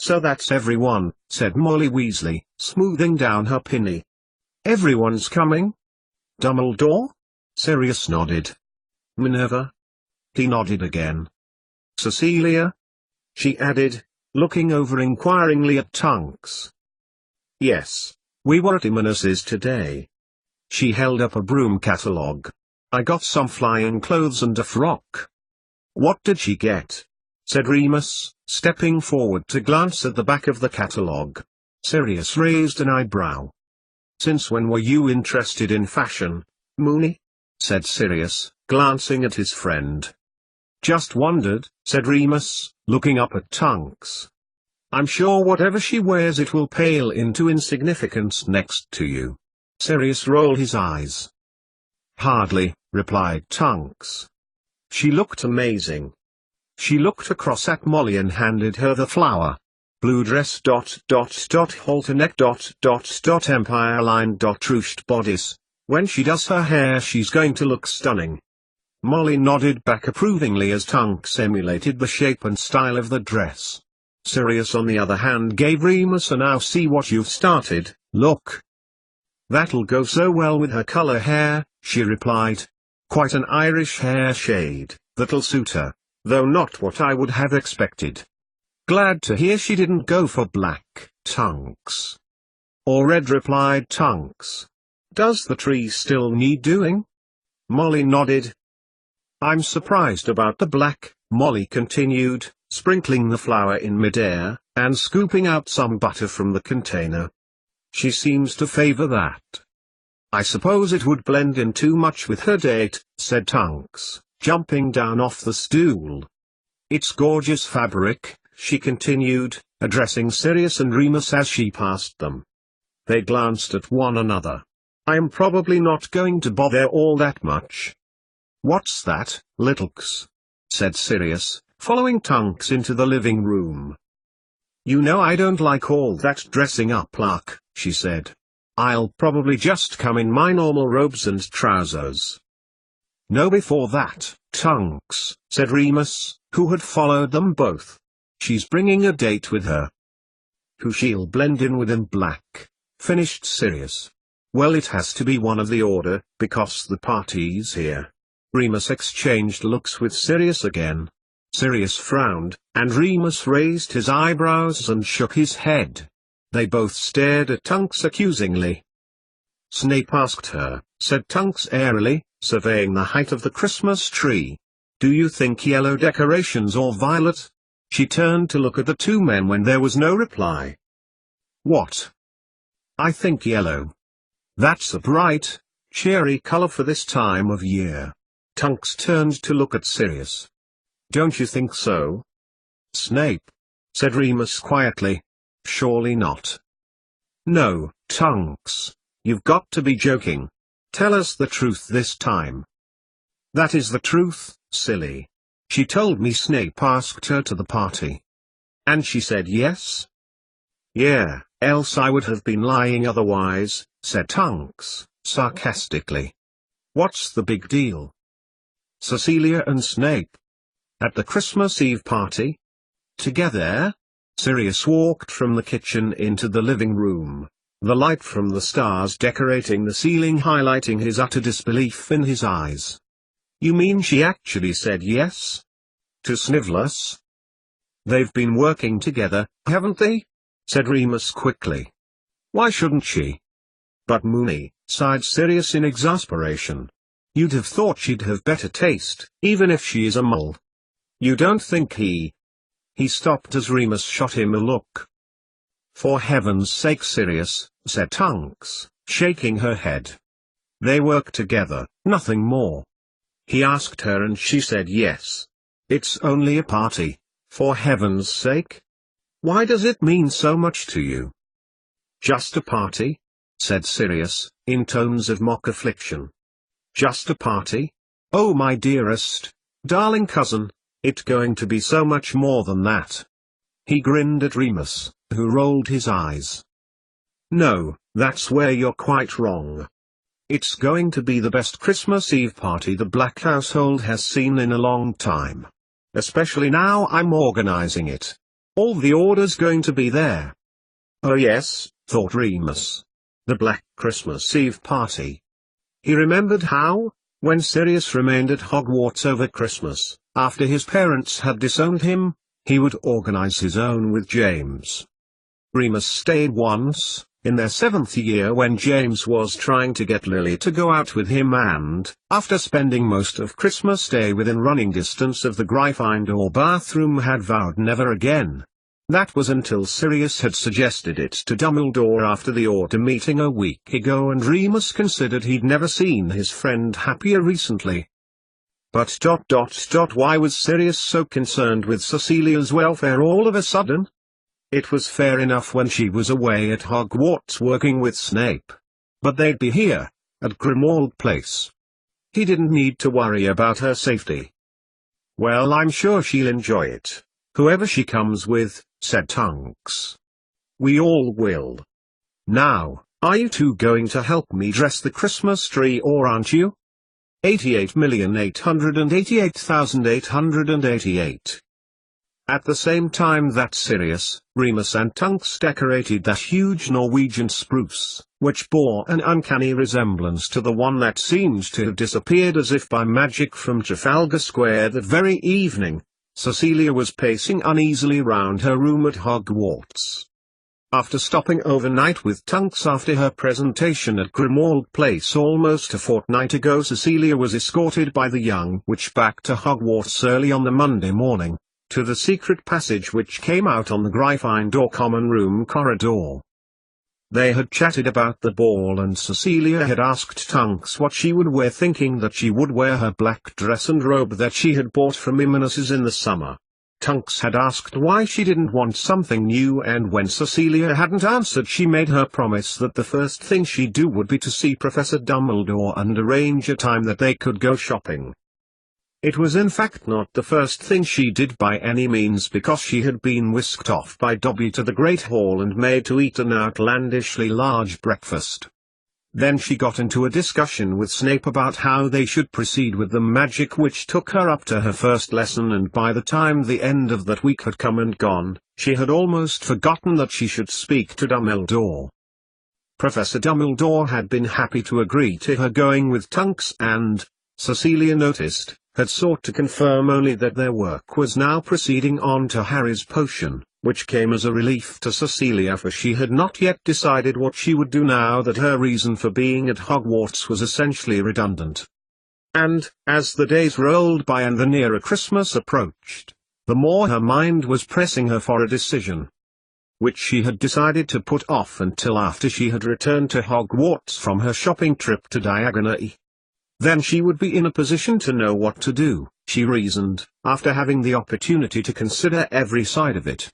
"So that's everyone," said Molly Weasley, smoothing down her pinny. "Everyone's coming? Dumbledore?" Sirius nodded. "Minerva?" He nodded again. "Cecilia?" she added, looking over inquiringly at Tonks. "Yes, we were at Imanus's today." She held up a broom catalogue. "I got some flying clothes and a frock." "What did she get?" said Remus, stepping forward to glance at the back of the catalogue. Sirius raised an eyebrow. "Since when were you interested in fashion, Moony?" said Sirius, glancing at his friend. "Just wondered," said Remus, looking up at Tonks. "I'm sure whatever she wears it will pale into insignificance next to you." Sirius rolled his eyes. "Hardly," replied Tonks. "She looked amazing." She looked across at Molly and handed her the flower. "Blue dress ... halter neck ... empire line ... ruched bodice. When she does her hair she's going to look stunning." Molly nodded back approvingly as Tonks emulated the shape and style of the dress. Sirius on the other hand gave Remus a "now see what you've started" look. "That'll go so well with her color hair," she replied. "Quite an Irish hair shade, that'll suit her, though not what I would have expected." "Glad to hear she didn't go for black, Tonks." "Or red," replied Tonks. "Does the tree still need doing?" Molly nodded. "I'm surprised about the black," Molly continued, sprinkling the flour in midair, and scooping out some butter from the container. "She seems to favor that." "I suppose it would blend in too much with her date," said Tonks, jumping down off the stool. "It's gorgeous fabric," she continued, addressing Sirius and Remus as she passed them. They glanced at one another. "I'm probably not going to bother all that much." "What's that, Littlex?" said Sirius, following Tonks into the living room. "You know I don't like all that dressing up lark," she said. "I'll probably just come in my normal robes and trousers." "No, before that, Tonks," said Remus, who had followed them both. "She's bringing a date with her." "Who she'll blend in with in black," finished Sirius. "Well, it has to be one of the order, because the party's here." Remus exchanged looks with Sirius again. Sirius frowned, and Remus raised his eyebrows and shook his head. They both stared at Tonks accusingly. "Snape asked her," said Tonks airily, surveying the height of the Christmas tree. "Do you think yellow decorations or violet?" She turned to look at the two men when there was no reply. "What?" "I think yellow. That's a bright, cheery color for this time of year." Tonks turned to look at Sirius. "Don't you think so?" "Snape," said Remus quietly. "Surely not." "No, Tonks. You've got to be joking. Tell us the truth this time." "That is the truth, silly. She told me Snape asked her to the party." "And she said yes?" "Yeah, else I would have been lying otherwise," said Tonks, sarcastically. "What's the big deal?" "Cecilia and Snape. At the Christmas Eve party? Together?" Sirius walked from the kitchen into the living room, the light from the stars decorating the ceiling highlighting his utter disbelief in his eyes. "You mean she actually said yes? To Snivellus?" "They've been working together, haven't they?" said Remus quickly. "Why shouldn't she?" "But Moony," sighed Sirius in exasperation. "You'd have thought she'd have better taste, even if she is a mole." "You don't think he—" He stopped as Remus shot him a look. "For heaven's sake, Sirius," said Tonks, shaking her head. "They work together, nothing more. He asked her and she said yes. It's only a party, for heaven's sake. Why does it mean so much to you?" "Just a party?" said Sirius, in tones of mock affliction. "Just a party? Oh, my dearest, darling cousin, it's going to be so much more than that." He grinned at Remus, who rolled his eyes. "No, that's where you're quite wrong. It's going to be the best Christmas Eve party the Black household has seen in a long time. Especially now I'm organizing it. All the orders going to be there? Oh yes, thought Remus. The Black Christmas Eve party. He remembered how, when Sirius remained at Hogwarts over Christmas, after his parents had disowned him, he would organize his own with James. Remus stayed once, in their 7th year, when James was trying to get Lily to go out with him and, after spending most of Christmas Day within running distance of the Gryffindor bathroom, had vowed never again. That was until Sirius had suggested it to Dumbledore after the Order meeting a week ago, and Remus considered he'd never seen his friend happier recently. But why was Sirius so concerned with Cecilia's welfare all of a sudden? It was fair enough when she was away at Hogwarts working with Snape. But they'd be here, at Grimmauld Place. He didn't need to worry about her safety. Well, I'm sure she'll enjoy it, whoever she comes with, said Tonks. We all will. Now, are you two going to help me dress the Christmas tree, or aren't you? 88,888,888. At the same time that Sirius, Remus and Tonks decorated that huge Norwegian spruce, which bore an uncanny resemblance to the one that seemed to have disappeared as if by magic from Trafalgar Square that very evening, Cecilia was pacing uneasily round her room at Hogwarts. After stopping overnight with Tonks after her presentation at Grimmauld Place almost a fortnight ago, Cecilia was escorted by the young witch back to Hogwarts early on the Monday morning, to the secret passage which came out on the Gryffindor common room corridor. They had chatted about the ball, and Cecilia had asked Tonks what she would wear, thinking that she would wear her black dress and robe that she had bought from Imanus's in the summer. Tonks had asked why she didn't want something new, and when Cecilia hadn't answered, she made her promise that the first thing she'd do would be to see Professor Dumbledore and arrange a time that they could go shopping. It was in fact not the first thing she did by any means, because she had been whisked off by Dobby to the Great Hall and made to eat an outlandishly large breakfast. Then she got into a discussion with Snape about how they should proceed with the magic, which took her up to her first lesson, and by the time the end of that week had come and gone, she had almost forgotten that she should speak to Dumbledore. Professor Dumbledore had been happy to agree to her going with Tonks and, Cecilia noticed, had sought to confirm only that their work was now proceeding on to Harry's potion, which came as a relief to Cecilia, for she had not yet decided what she would do now that her reason for being at Hogwarts was essentially redundant. And, as the days rolled by and the nearer Christmas approached, the more her mind was pressing her for a decision, which she had decided to put off until after she had returned to Hogwarts from her shopping trip to Diagon. Then she would be in a position to know what to do, she reasoned, after having the opportunity to consider every side of it.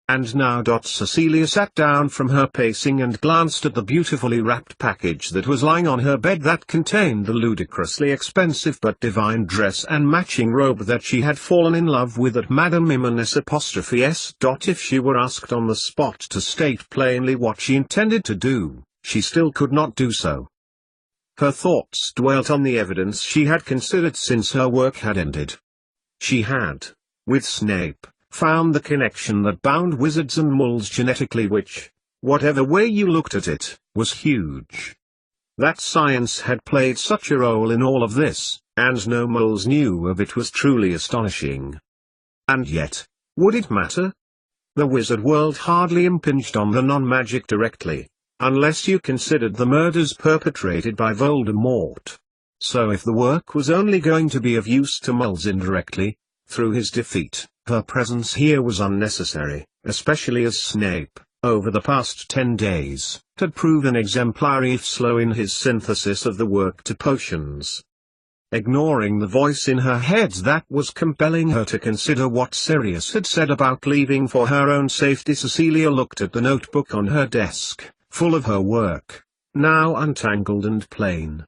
And now Cecilia sat down from her pacing and glanced at the beautifully wrapped package that was lying on her bed, that contained the ludicrously expensive but divine dress and matching robe that she had fallen in love with at Madame Imanus'. If she were asked on the spot to state plainly what she intended to do, she still could not do so. Her thoughts dwelt on the evidence she had considered since her work had ended. She had, with Snape, found the connection that bound wizards and muggles genetically, which, whatever way you looked at it, was huge. That science had played such a role in all of this, and no muggles knew of it, was truly astonishing. And yet, would it matter? The wizard world hardly impinged on the non-magic directly, unless you considered the murders perpetrated by Voldemort. So if the work was only going to be of use to muggles indirectly, through his defeat, her presence here was unnecessary, especially as Snape, over the past 10 days, had proven exemplary if slow in his synthesis of the work to potions. Ignoring the voice in her head that was compelling her to consider what Sirius had said about leaving for her own safety, Cecilia looked at the notebook on her desk, full of her work, now untangled and plain.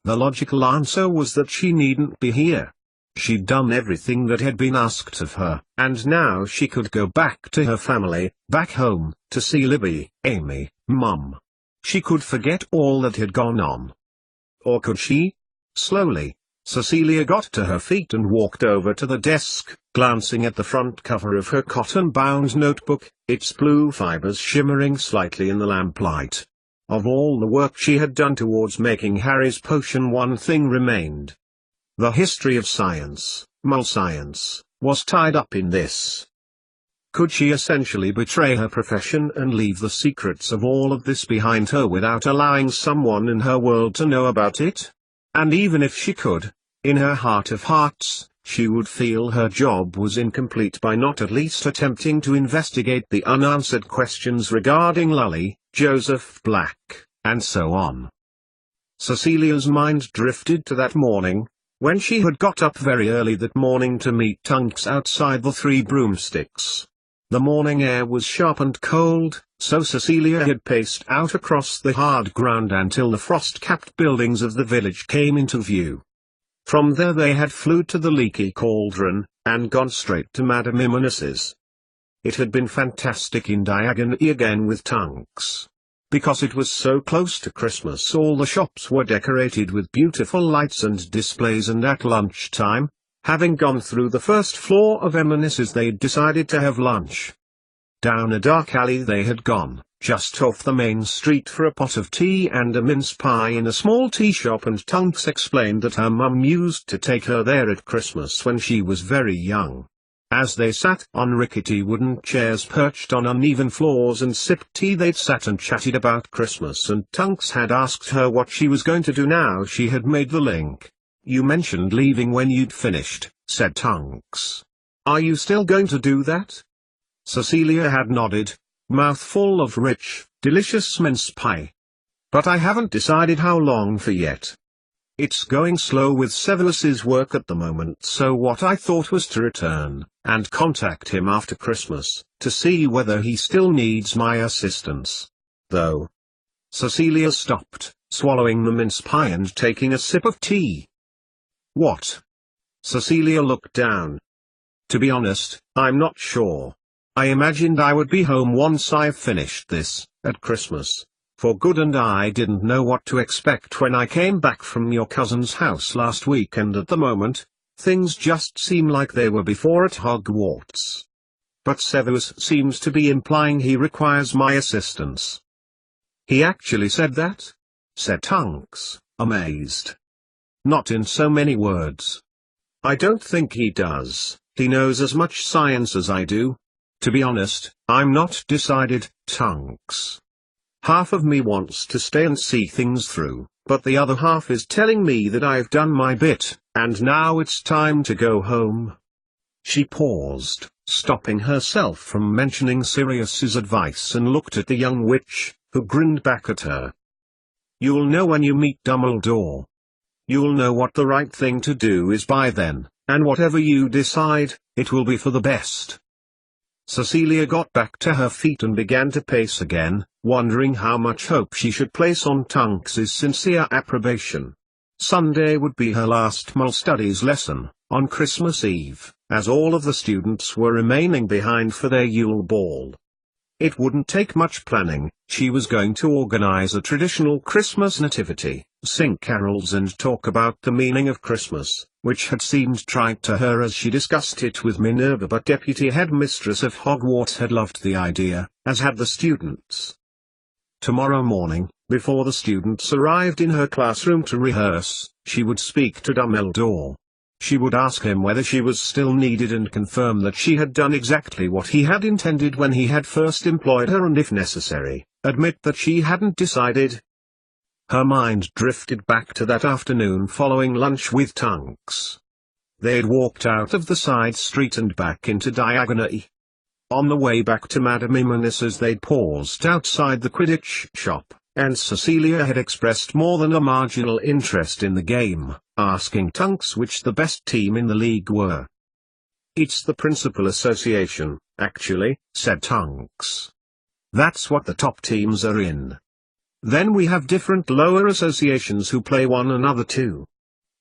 The logical answer was that she needn't be here. She'd done everything that had been asked of her, and now she could go back to her family, back home, to see Libby, Amy, Mum. She could forget all that had gone on. Or could she? Slowly, Cecilia got to her feet and walked over to the desk, glancing at the front cover of her cotton-bound notebook, its blue fibers shimmering slightly in the lamplight. Of all the work she had done towards making Harry's potion, one thing remained. The history of science, mole science, was tied up in this. Could she essentially betray her profession and leave the secrets of all of this behind her without allowing someone in her world to know about it? And even if she could, in her heart of hearts, she would feel her job was incomplete by not at least attempting to investigate the unanswered questions regarding Lully, Joseph Black, and so on. Cecilia's mind drifted to that morning, when she had got up very early that morning to meet Tunks outside the Three Broomsticks. The morning air was sharp and cold, so Cecilia had paced out across the hard ground until the frost-capped buildings of the village came into view. From there they had flew to the Leaky Cauldron, and gone straight to Madame Imonis's. It had been fantastic in Diagon again with Tunks. Because it was so close to Christmas, all the shops were decorated with beautiful lights and displays, and at lunchtime, having gone through the first floor of Imonis's, they'd decided to have lunch. Down a dark alley they had gone, just off the main street, for a pot of tea and a mince pie in a small tea shop, and Tunks explained that her mum used to take her there at Christmas when she was very young. As they sat on rickety wooden chairs perched on uneven floors and sipped tea, they'd sat and chatted about Christmas, and Tunks had asked her what she was going to do now she had made the link. "You mentioned leaving when you'd finished," said Tunks. "Are you still going to do that?" Cecilia had nodded, mouth full of rich, delicious mince pie. "But I haven't decided how long for yet. It's going slow with Severus's work at the moment, so what I thought was to return, and contact him after Christmas, to see whether he still needs my assistance. Though." Cecilia stopped, swallowing the mince pie and taking a sip of tea. "What?" Cecilia looked down. "To be honest, I'm not sure. I imagined I would be home once I've finished this, at Christmas, for good, and I didn't know what to expect when I came back from your cousin's house last week, and at the moment, things just seem like they were before at Hogwarts. But Severus seems to be implying he requires my assistance." "He actually said that?" said Tunks, amazed. "Not in so many words." "I don't think he does. He knows as much science as I do. To be honest, I'm not decided, Tunks. Half of me wants to stay and see things through, but the other half is telling me that I've done my bit, and now it's time to go home." She paused, stopping herself from mentioning Sirius's advice, and looked at the young witch, who grinned back at her. "You'll know when you meet Dumbledore. You'll know what the right thing to do is by then, and whatever you decide, it will be for the best." Cecilia got back to her feet and began to pace again, wondering how much hope she should place on Tunks's sincere approbation. Sunday would be her last Mole Studies lesson, on Christmas Eve, as all of the students were remaining behind for their Yule Ball. It wouldn't take much planning. She was going to organize a traditional Christmas nativity, sing carols and talk about the meaning of Christmas, which had seemed trite to her as she discussed it with Minerva, but Deputy Headmistress of Hogwarts had loved the idea, as had the students. Tomorrow morning, before the students arrived in her classroom to rehearse, she would speak to Dumbledore. She would ask him whether she was still needed and confirm that she had done exactly what he had intended when he had first employed her, and if necessary, admit that she hadn't decided. Her mind drifted back to that afternoon following lunch with Tunks. They'd walked out of the side street and back into Diagon. On the way back to Madame Imonis's they'd paused outside the Quidditch shop, and Cecilia had expressed more than a marginal interest in the game, asking Tunks which the best team in the league were. "It's the Principal Association, actually," said Tunks. "That's what the top teams are in. Then we have different lower associations who play one another too.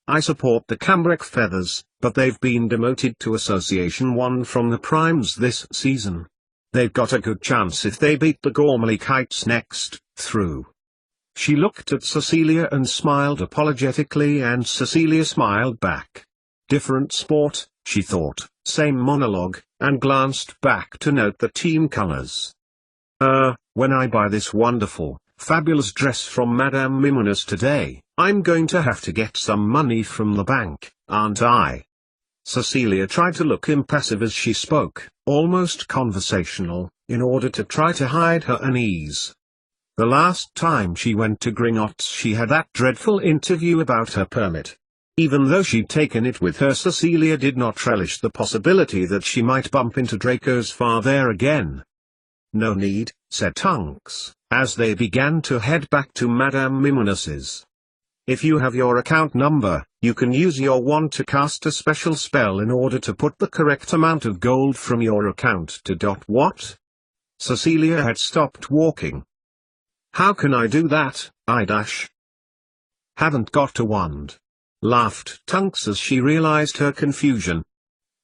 I support the Cambric Feathers, but they've been demoted to Association 1 from the Primes this season. They've got a good chance if they beat the Gormley Kites next through." She looked at Cecilia and smiled apologetically, and Cecilia smiled back. Different sport, she thought, same monologue, and glanced back to note the team colors. When I buy this wonderful, fabulous dress from Madame Mimoune's today, I'm going to have to get some money from the bank, aren't I? Cecilia tried to look impassive as she spoke, almost conversational, in order to try to hide her unease. The last time she went to Gringotts she had that dreadful interview about her permit. Even though she'd taken it with her, Cecilia did not relish the possibility that she might bump into Draco's father again. "No need," said Tunks, as they began to head back to Madame Mimoune's. "If you have your account number, you can use your wand to cast a special spell in order to put the correct amount of gold from your account to what?" Cecilia had stopped walking. "How can I do that, I-? Haven't got a wand," laughed Tunks as she realized her confusion.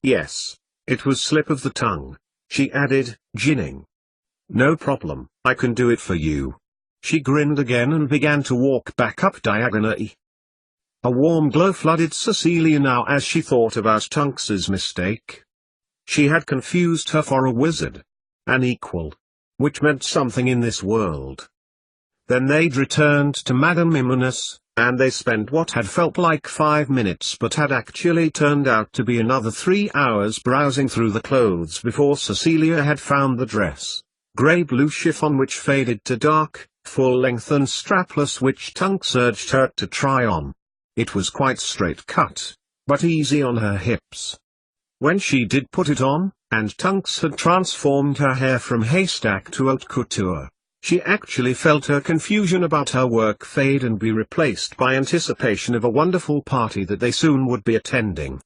"Yes, it was slip of the tongue," she added, grinning. "No problem, I can do it for you." She grinned again and began to walk back up diagonally. A warm glow flooded Cecilia now as she thought about Tunks's mistake. She had confused her for a wizard. An equal. Which meant something in this world. Then they'd returned to Madame Mimoune's, and they spent what had felt like 5 minutes but had actually turned out to be another 3 hours browsing through the clothes before Cecilia had found the dress. Grey-blue chiffon which faded to dark, full-length and strapless, which Tunks urged her to try on. It was quite straight-cut, but easy on her hips. When she did put it on, and Tunks had transformed her hair from haystack to haute couture, she actually felt her confusion about her work fade and be replaced by anticipation of a wonderful party that they soon would be attending.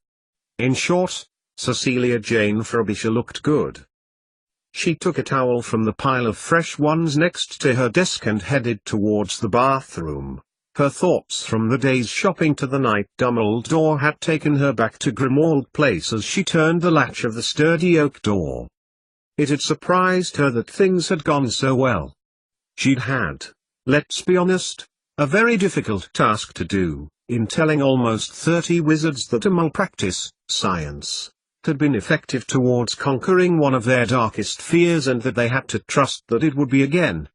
In short, Cecilia Jane Frobisher looked good. She took a towel from the pile of fresh ones next to her desk and headed towards the bathroom. Her thoughts from the day's shopping to the night Dumbledore had taken her back to Grimmauld Place as she turned the latch of the sturdy oak door. It had surprised her that things had gone so well. She'd had, let's be honest, a very difficult task to do, in telling almost 30 wizards that a malpractice, science, had been effective towards conquering one of their darkest fears and that they had to trust that it would be again.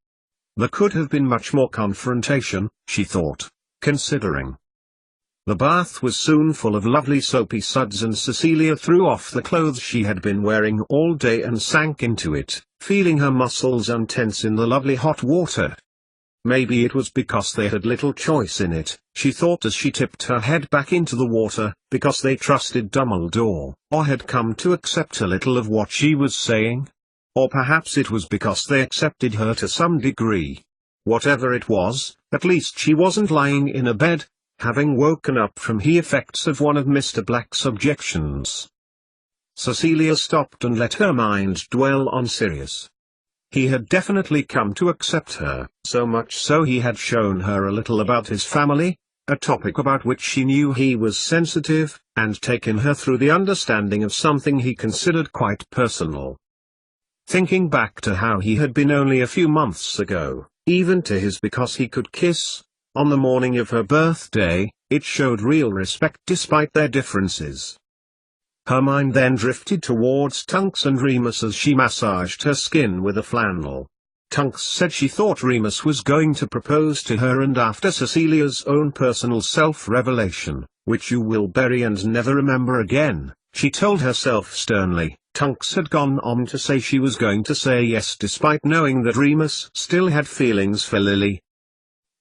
There could have been much more confrontation, she thought, considering. The bath was soon full of lovely soapy suds and Cecilia threw off the clothes she had been wearing all day and sank into it, feeling her muscles untense in the lovely hot water. Maybe it was because they had little choice in it, she thought as she tipped her head back into the water, because they trusted Dumbledore, or had come to accept a little of what she was saying. Or perhaps it was because they accepted her to some degree. Whatever it was, at least she wasn't lying in a bed, having woken up from the effects of one of Mr. Black's objections. Cecilia stopped and let her mind dwell on Sirius. He had definitely come to accept her, so much so he had shown her a little about his family, a topic about which she knew he was sensitive, and taken her through the understanding of something he considered quite personal. Thinking back to how he had been only a few months ago, even to his because he could kiss, on the morning of her birthday, it showed real respect despite their differences. Her mind then drifted towards Tunks and Remus as she massaged her skin with a flannel. Tunks said she thought Remus was going to propose to her, and after Cecilia's own personal self-revelation, which you will bury and never remember again, she told herself sternly, Tunks had gone on to say she was going to say yes despite knowing that Remus still had feelings for Lily.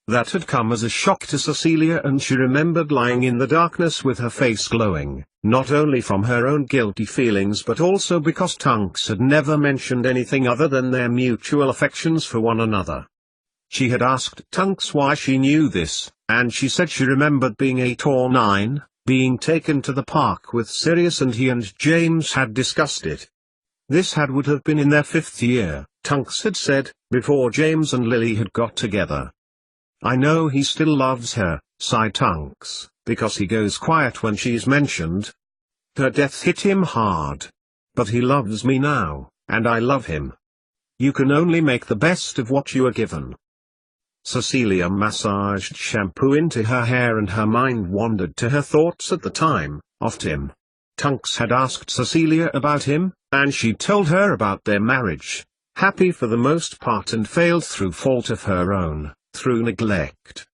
That had come as a shock to Cecilia, and she remembered lying in the darkness with her face glowing, not only from her own guilty feelings but also because Tunks had never mentioned anything other than their mutual affections for one another. She had asked Tunks why she knew this, and she said she remembered being 8 or 9, being taken to the park with Sirius, and he and James had discussed it. This would have been in their 5th year, Tunks had said, before James and Lily had got together. I know he still loves her, sighed Tunks, because he goes quiet when she's mentioned. Her death hit him hard. But he loves me now, and I love him. You can only make the best of what you are given. Cecilia massaged shampoo into her hair and her mind wandered to her thoughts at the time, of Tim. Tunks had asked Cecilia about him, and she told her about their marriage, happy for the most part and failed through fault of her own, through neglect.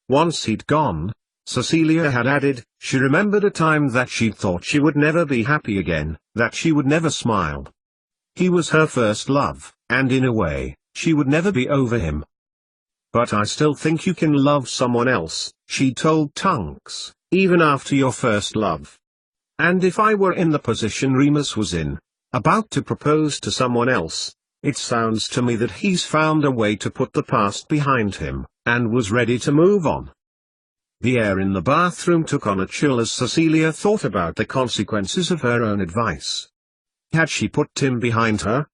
Once he'd gone, Cecilia had added, she remembered a time that she'd thought she would never be happy again, that she would never smile. He was her first love, and in a way, she would never be over him. But I still think you can love someone else, she told Tunks, even after your first love. And if I were in the position Remus was in, about to propose to someone else, it sounds to me that he's found a way to put the past behind him, and was ready to move on. The air in the bathroom took on a chill as Cecilia thought about the consequences of her own advice. Had she put Tim behind her?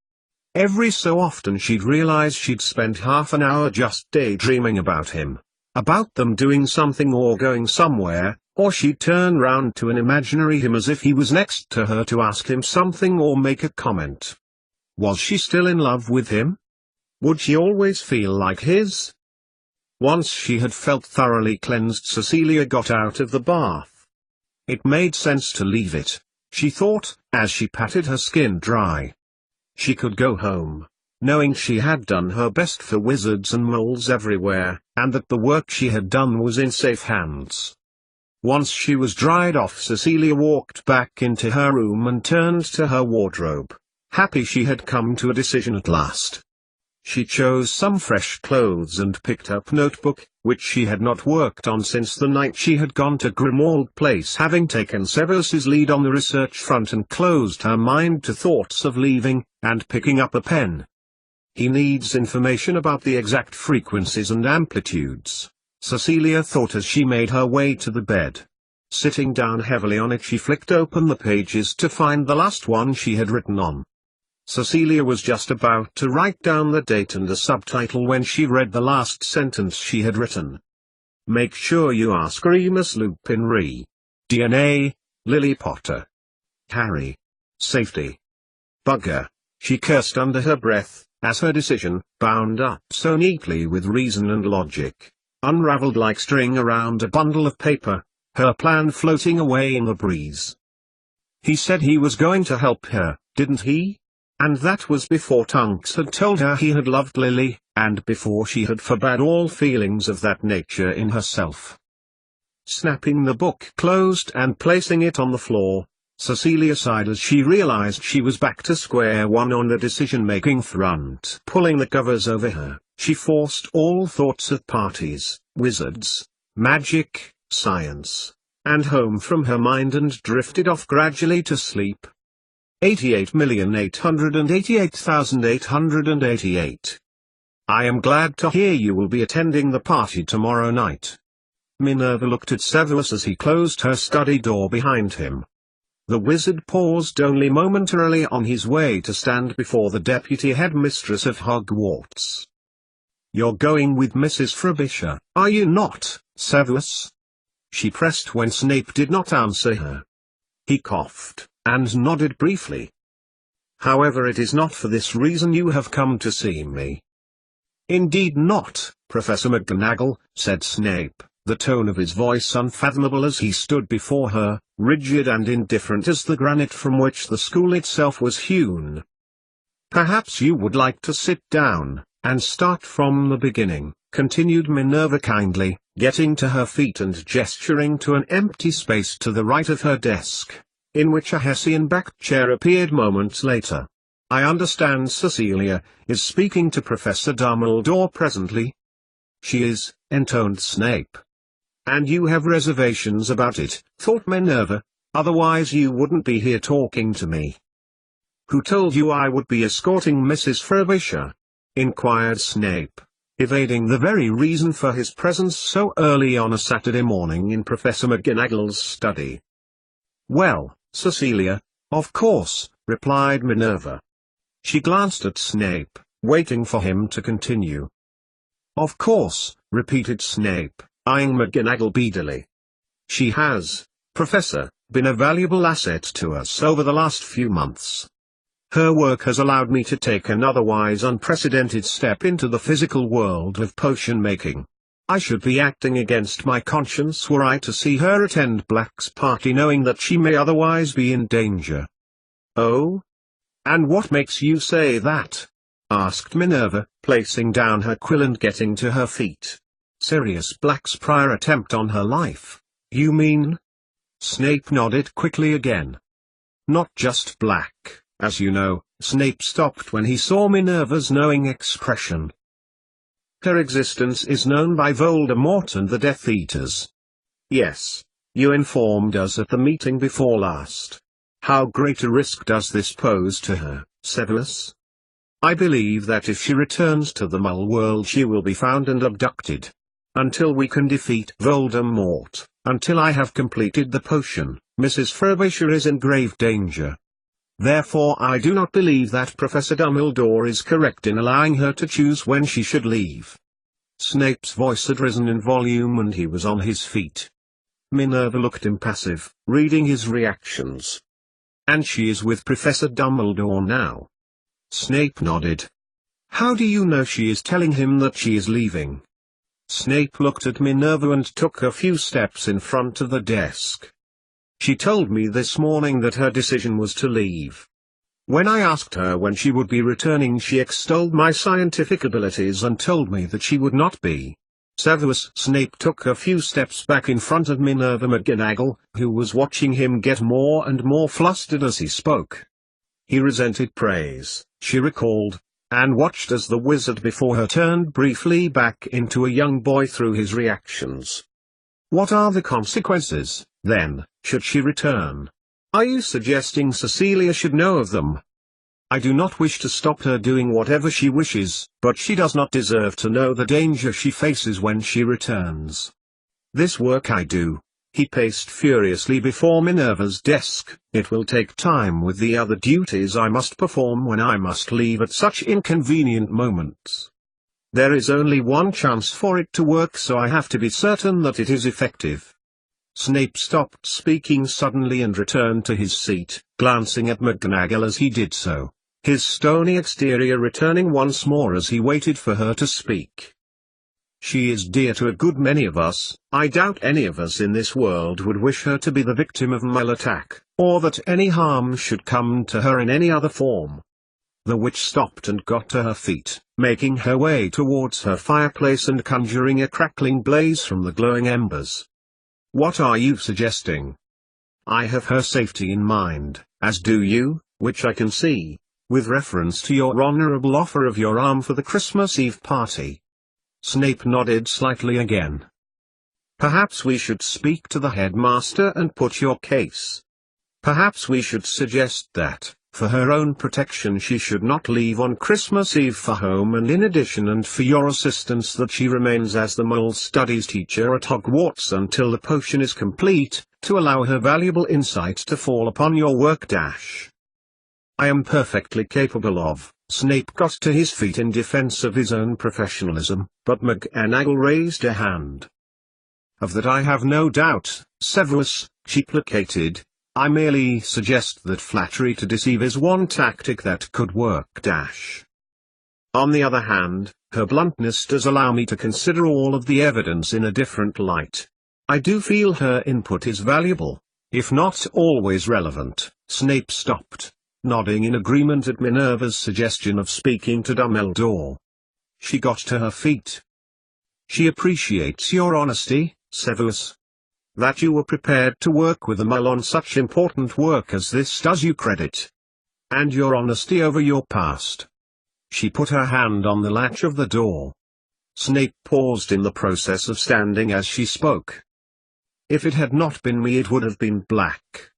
Every so often she'd realize she'd spent half an hour just daydreaming about him, about them doing something or going somewhere, or she'd turn round to an imaginary him as if he was next to her to ask him something or make a comment. Was she still in love with him? Would she always feel like his? Once she had felt thoroughly cleansed, Cecilia got out of the bath. It made sense to leave it, she thought, as she patted her skin dry. She could go home, knowing she had done her best for wizards and moles everywhere, and that the work she had done was in safe hands. Once she was dried off, Cecilia walked back into her room and turned to her wardrobe, happy she had come to a decision at last. She chose some fresh clothes and picked up notebook, which she had not worked on since the night she had gone to Grimmauld Place, having taken Severus's lead on the research front, and closed her mind to thoughts of leaving, and picking up a pen. He needs information about the exact frequencies and amplitudes, Cecilia thought as she made her way to the bed. Sitting down heavily on it, she flicked open the pages to find the last one she had written on. Cecilia was just about to write down the date and the subtitle when she read the last sentence she had written. Make sure you ask Remus Lupin re. DNA, Lily Potter. Harry. Safety. Bugger, she cursed under her breath, as her decision, bound up so neatly with reason and logic, unraveled like string around a bundle of paper, her plan floating away in the breeze. He said he was going to help her, didn't he? And that was before Tunks had told her he had loved Lily, and before she had forbade all feelings of that nature in herself. Snapping the book closed and placing it on the floor, Cecilia sighed as she realized she was back to square one on the decision-making front. Pulling the covers over her, she forced all thoughts of parties, wizards, magic, science, and home from her mind and drifted off gradually to sleep. 88,888,888. I am glad to hear you will be attending the party tomorrow night. Minerva looked at Severus as he closed her study door behind him. The wizard paused only momentarily on his way to stand before the deputy headmistress of Hogwarts. You're going with Mrs. Frobisher, are you not, Severus? She pressed when Snape did not answer her. He coughed, and nodded briefly. However, it is not for this reason you have come to see me. Indeed not, Professor McGonagall, said Snape, the tone of his voice unfathomable as he stood before her, rigid and indifferent as the granite from which the school itself was hewn. Perhaps you would like to sit down, and start from the beginning, continued Minerva kindly, getting to her feet and gesturing to an empty space to the right of her desk, in which a Hessian-backed chair appeared moments later. I understand Cecilia is speaking to Professor Dumbledore presently. She is, intoned Snape. And you have reservations about it, thought Minerva, otherwise you wouldn't be here talking to me. Who told you I would be escorting Mrs. Frobisher? Inquired Snape, evading the very reason for his presence so early on a Saturday morning in Professor McGonagall's study. Well, Cecilia, of course, replied Minerva. She glanced at Snape, waiting for him to continue. Of course, repeated Snape, eyeing McGonagall beadily. She has, Professor, been a valuable asset to us over the last few months. Her work has allowed me to take an otherwise unprecedented step into the physical world of potion making. I should be acting against my conscience were I to see her attend Black's party knowing that she may otherwise be in danger. Oh? And what makes you say that? Asked Minerva, placing down her quill and getting to her feet. Sirius Black's prior attempt on her life, you mean? Snape nodded quickly again. Not just Black, as you know. Snape stopped when he saw Minerva's knowing expression. Her existence is known by Voldemort and the Death Eaters. Yes, you informed us at the meeting before last. How great a risk does this pose to her, Severus? I believe that if she returns to the Muggle world she will be found and abducted. Until we can defeat Voldemort, until I have completed the potion, Mrs. Frobisher is in grave danger. Therefore I do not believe that Professor Dumbledore is correct in allowing her to choose when she should leave. Snape's voice had risen in volume and he was on his feet. Minerva looked impassive, reading his reactions. And she is with Professor Dumbledore now. Snape nodded. How do you know she is telling him that she is leaving? Snape looked at Minerva and took a few steps in front of the desk. She told me this morning that her decision was to leave. When I asked her when she would be returning she extolled my scientific abilities and told me that she would not be. Severus Snape took a few steps back in front of Minerva McGonagall, who was watching him get more and more flustered as he spoke. He resented praise, she recalled, and watched as the wizard before her turned briefly back into a young boy through his reactions. What are the consequences, then, should she return? Are you suggesting Cecilia should know of them? I do not wish to stop her doing whatever she wishes, but she does not deserve to know the danger she faces when she returns. This work I do. He paced furiously before Minerva's desk. It will take time with the other duties I must perform when I must leave at such inconvenient moments. There is only one chance for it to work, so I have to be certain that it is effective. Snape stopped speaking suddenly and returned to his seat, glancing at McGonagall as he did so, his stony exterior returning once more as he waited for her to speak. She is dear to a good many of us. I doubt any of us in this world would wish her to be the victim of Muggle attack, or that any harm should come to her in any other form. The witch stopped and got to her feet, making her way towards her fireplace and conjuring a crackling blaze from the glowing embers. What are you suggesting? I have her safety in mind, as do you, which I can see, with reference to your honorable offer of your arm for the Christmas Eve party. Snape nodded slightly again. Perhaps we should speak to the headmaster and put your case. Perhaps we should suggest that, for her own protection, she should not leave on Christmas Eve for home, and in addition and for your assistance that she remains as the Muggle Studies teacher at Hogwarts until the potion is complete, to allow her valuable insight to fall upon your work. I am perfectly capable of. Snape got to his feet in defense of his own professionalism, but McGonagall raised a hand. Of that I have no doubt, Severus, she placated. I merely suggest that flattery to deceive is one tactic that could work. On the other hand, her bluntness does allow me to consider all of the evidence in a different light. I do feel her input is valuable, if not always relevant. Snape stopped, nodding in agreement at Minerva's suggestion of speaking to Dumbledore. She got to her feet. She appreciates your honesty, Severus. That you were prepared to work with a Muggle on such important work as this does you credit. And your honesty over your past. She put her hand on the latch of the door. Snape paused in the process of standing as she spoke. If it had not been me, it would have been Black.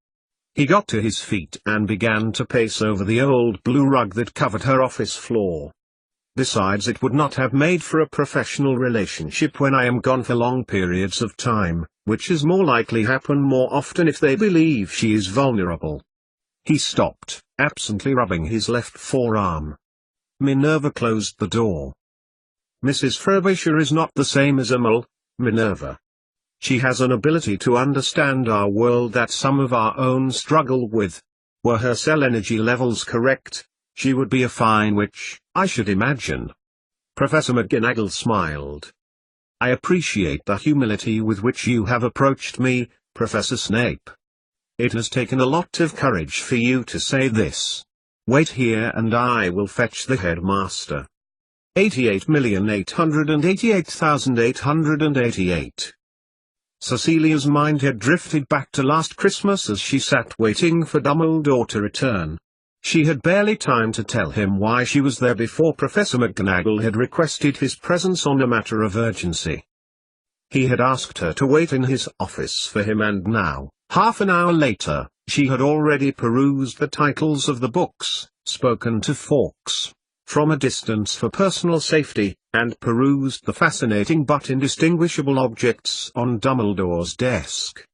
He got to his feet and began to pace over the old blue rug that covered her office floor. Besides, it would not have made for a professional relationship when I am gone for long periods of time, which is more likely happen more often if they believe she is vulnerable. He stopped, absently rubbing his left forearm. Minerva closed the door. Mrs. Frobisher is not the same as a Muggle, Minerva. She has an ability to understand our world that some of our own struggle with. Were her cell energy levels correct, she would be a fine witch, I should imagine. Professor McGonagall smiled. I appreciate the humility with which you have approached me, Professor Snape. It has taken a lot of courage for you to say this. Wait here and I will fetch the headmaster. 88,888,888. Cecilia's mind had drifted back to last Christmas as she sat waiting for Dumbledore to return. She had barely time to tell him why she was there before Professor McGonagall had requested his presence on a matter of urgency. He had asked her to wait in his office for him, and now, half an hour later, she had already perused the titles of the books, spoken to Fawkes from a distance for personal safety, and perused the fascinating but indistinguishable objects on Dumbledore's desk.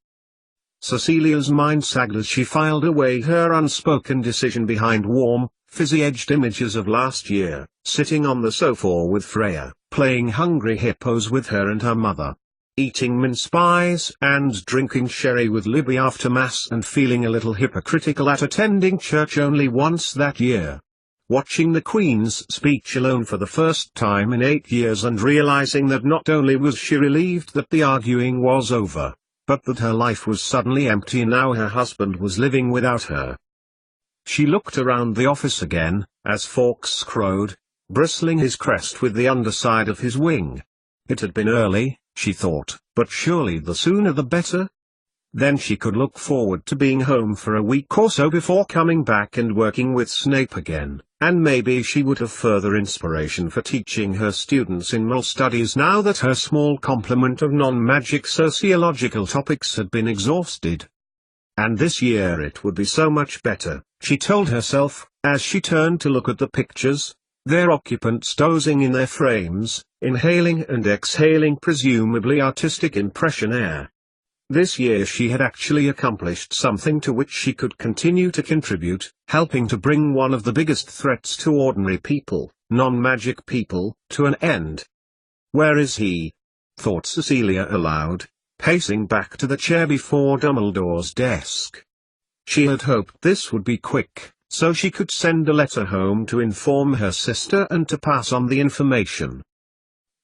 Cecilia's mind sagged as she filed away her unspoken decision behind warm, fizzy-edged images of last year, sitting on the sofa with Freya, playing Hungry Hippos with her and her mother, eating mince pies and drinking sherry with Libby after Mass, and feeling a little hypocritical at attending church only once that year. Watching the Queen's speech alone for the first time in 8 years and realizing that not only was she relieved that the arguing was over, but that her life was suddenly empty now her husband was living without her. She looked around the office again, as Fawkes crowed, bristling his crest with the underside of his wing. It had been early, she thought, but surely the sooner the better? Then she could look forward to being home for a week or so before coming back and working with Snape again, and maybe she would have further inspiration for teaching her students in Mole Studies now that her small complement of non-magic sociological topics had been exhausted. And this year it would be so much better, she told herself, as she turned to look at the pictures, their occupants dozing in their frames, inhaling and exhaling presumably artistic impression air. This year she had actually accomplished something to which she could continue to contribute, helping to bring one of the biggest threats to ordinary people, non-magic people, to an end. Where is he? Thought Cecilia aloud, pacing back to the chair before Dumbledore's desk. She had hoped this would be quick, so she could send a letter home to inform her sister and to pass on the information.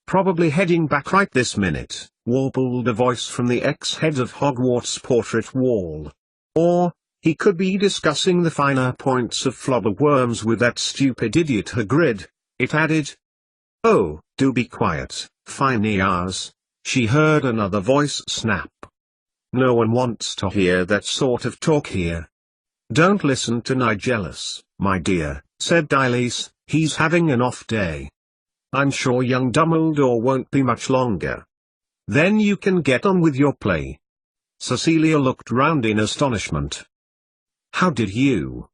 Probably heading back right this minute, warbled a voice from the ex-head of Hogwarts portrait wall. Or, he could be discussing the finer points of Flobberworms with that stupid idiot Hagrid, it added. Oh, do be quiet, Phineas, she heard another voice snap. No one wants to hear that sort of talk here. Don't listen to Nigellus, my dear, said Dylice, he's having an off day. I'm sure young Dumbledore won't be much longer. Then you can get on with your play. Cecilia looked round in astonishment. How did you?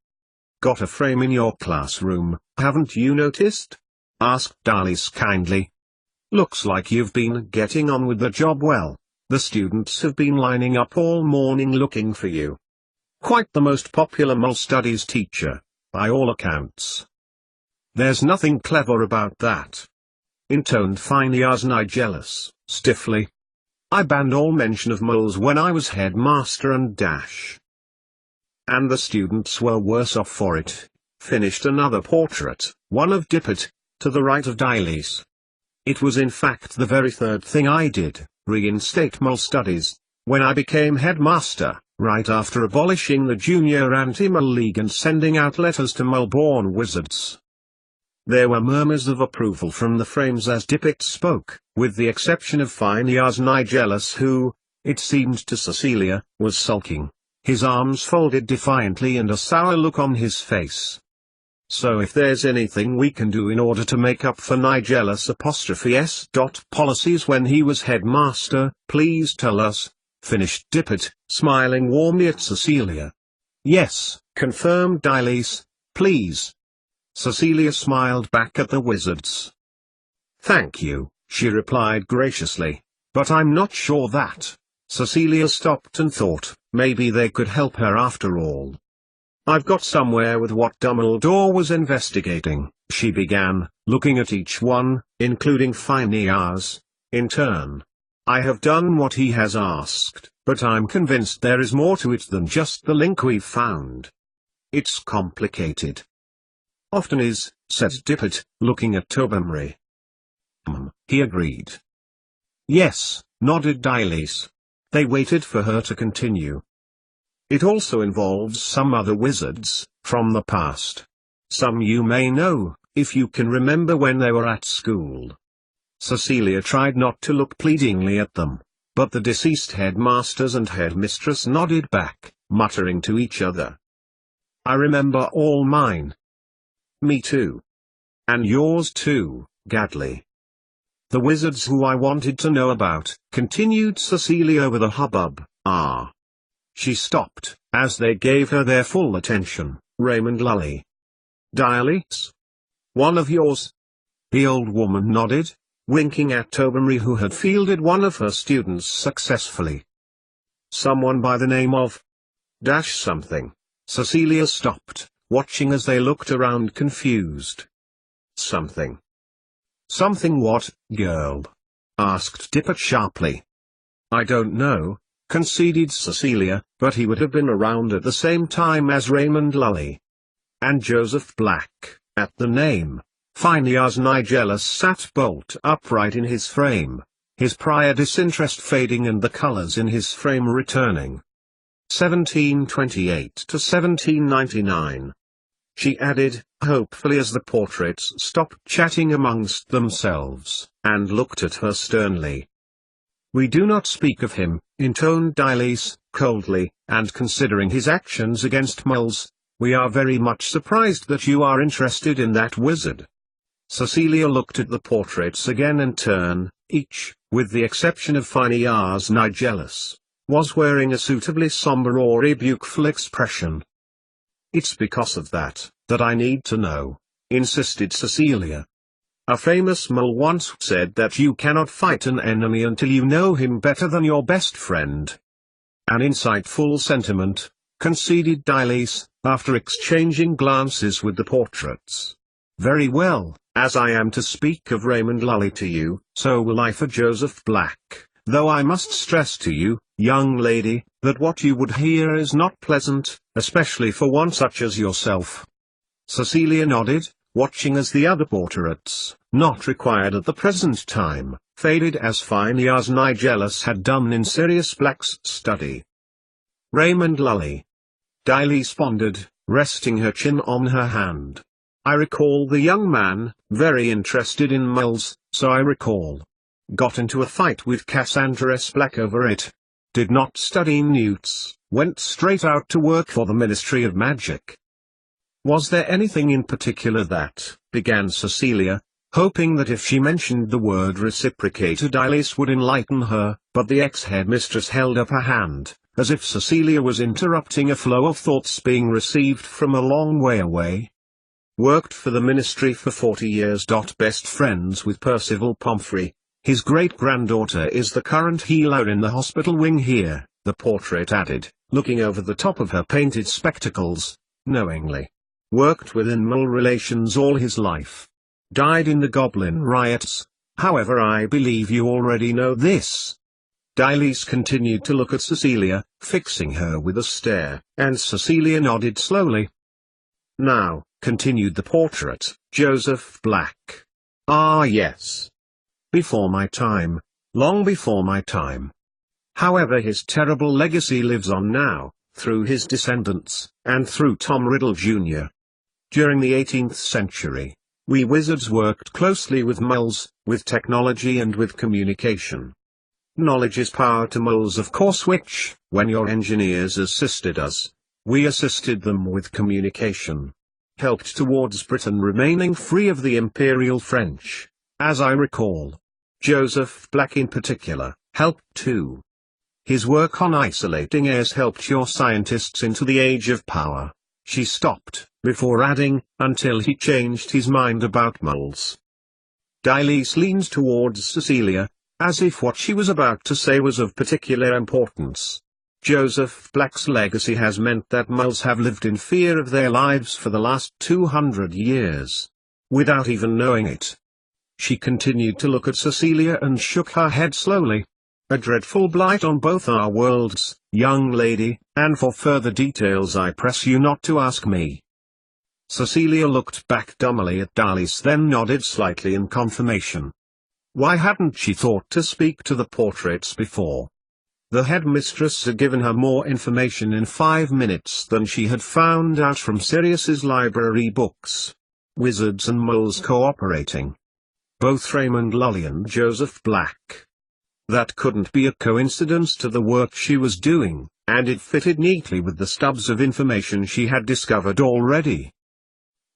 Got a frame in your classroom, haven't you noticed? Asked Dylice kindly. Looks like you've been getting on with the job well. The students have been lining up all morning looking for you. Quite the most popular Mole Studies teacher, by all accounts. There's nothing clever about that, intoned Phineas Nigellus, stiffly. I banned all mention of moles when I was headmaster and dash. And the students were worse off for it, finished another portrait, one of Dippet, to the right of Dylice. It was in fact the very third thing I did, reinstate Mole Studies, when I became headmaster, right after abolishing the Junior Anti-Mole League and sending out letters to mole-born wizards. There were murmurs of approval from the frames as Dippet spoke, with the exception of Phineas Nigellus who, it seemed to Cecilia, was sulking, his arms folded defiantly and a sour look on his face. So if there's anything we can do in order to make up for Nigellus' policies when he was headmaster, please tell us, finished Dippet, smiling warmly at Cecilia. Yes, confirmed Dylice, please. Cecilia smiled back at the wizards. Thank you, she replied graciously, but I'm not sure that. Cecilia stopped and thought, maybe they could help her after all. I've got somewhere with what Dumbledore was investigating, she began, looking at each one, including Phineas, in turn. I have done what he has asked, but I'm convinced there is more to it than just the link we've found. It's complicated. Often is, said Dippet, looking at Tobermory. He agreed. Yes, nodded Dyliss. They waited for her to continue. It also involves some other wizards, from the past. Some you may know, if you can remember when they were at school. Cecilia tried not to look pleadingly at them, but the deceased headmasters and headmistress nodded back, muttering to each other. I remember all mine. Me too. And yours too, Gadley. The wizards who I wanted to know about, continued Cecilia with a hubbub, are. She stopped, as they gave her their full attention. Raymond Lully. Dyliss? One of yours? The old woman nodded, winking at Tobermory, who had fielded one of her students successfully. Someone by the name of dash something. Cecilia stopped, watching as they looked around confused. Something. Something what, girl? Asked Dippet sharply. I don't know, conceded Cecilia, but he would have been around at the same time as Raymond Lully. And Joseph Black, at the name. Phineas Nigellus sat bolt upright in his frame, his prior disinterest fading and the colours in his frame returning. 1728 to 1799. She added, hopefully, as the portraits stopped chatting amongst themselves, and looked at her sternly. We do not speak of him, intoned Dyliss, coldly, and considering his actions against Muls, we are very much surprised that you are interested in that wizard. Cecilia looked at the portraits again in turn. Each, with the exception of Phineas Nigellus, was wearing a suitably sombre or rebukeful expression. It's because of that I need to know, insisted Cecilia. A famous Mole once said that you cannot fight an enemy until you know him better than your best friend. An insightful sentiment, conceded Dyliss, after exchanging glances with the portraits. Very well, as I am to speak of Raymond Lully to you, so will I for Joseph Black, though I must stress to you, young lady, that what you would hear is not pleasant, especially for one such as yourself. Cecilia nodded, watching as the other portraits, not required at the present time, faded as Phineas Nigellus had done in Sirius Black's study. Raymond Lully. Dyliss pondered, resting her chin on her hand. I recall the young man, very interested in Muls, so I recall. Got into a fight with Cassandra S. Black over it. Did not study newts, went straight out to work for the Ministry of Magic. Was there anything in particular that, began Cecilia, hoping that if she mentioned the word reciprocator Dyliss would enlighten her, but the ex-headmistress held up a hand, as if Cecilia was interrupting a flow of thoughts being received from a long way away. Worked for the ministry for 40 years. Best friends with Percival Pomfrey. His great-granddaughter is the current healer in the hospital wing here, the portrait added, looking over the top of her painted spectacles, knowingly. Worked within Mole relations all his life. Died in the Goblin riots, however I believe you already know this. Dyliss continued to look at Cecilia, fixing her with a stare, and Cecilia nodded slowly. Now, continued the portrait, Joseph Black. Ah yes. Before my time, long before my time. However, his terrible legacy lives on now, through his descendants, and through Tom Riddle Jr. During the 18th century, we wizards worked closely with Muls, with technology and with communication. Knowledge is power to Muls, of course, which, when your engineers assisted us, we assisted them with communication. Helped towards Britain remaining free of the Imperial French, as I recall. Joseph Black in particular, helped too. His work on isolating airs helped your scientists into the age of power. She stopped, before adding, until he changed his mind about Muls. Dyliss leaned towards Cecilia, as if what she was about to say was of particular importance. Joseph Black's legacy has meant that Muls have lived in fear of their lives for the last 200 years. Without even knowing it. She continued to look at Cecilia and shook her head slowly. A dreadful blight on both our worlds, young lady, and for further details I press you not to ask me." Cecilia looked back dumbly at Dalys, then nodded slightly in confirmation. Why hadn't she thought to speak to the portraits before? The headmistress had given her more information in 5 minutes than she had found out from Sirius's library books. Wizards and moles cooperating. Both Raymond Lully and Joseph Black. That couldn't be a coincidence to the work she was doing, and it fitted neatly with the stubs of information she had discovered already.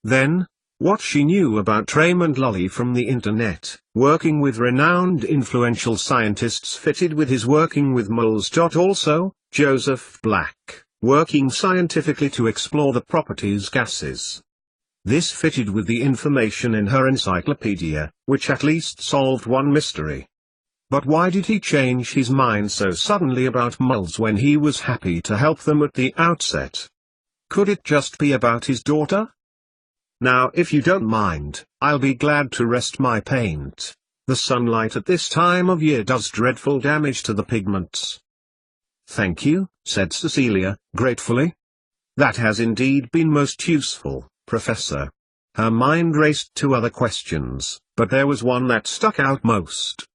Then, what she knew about Raymond Lully from the internet, working with renowned influential scientists, fitted with his working with moles. Also, Joseph Black, working scientifically to explore the properties gases. This fitted with the information in her encyclopedia, which at least solved one mystery. But why did he change his mind so suddenly about moles when he was happy to help them at the outset? Could it just be about his daughter? Now, if you don't mind, I'll be glad to rest my paint. The sunlight at this time of year does dreadful damage to the pigments. Thank you, said Cecilia, gratefully. That has indeed been most useful, Professor. Her mind raced to other questions, but there was one that stuck out most.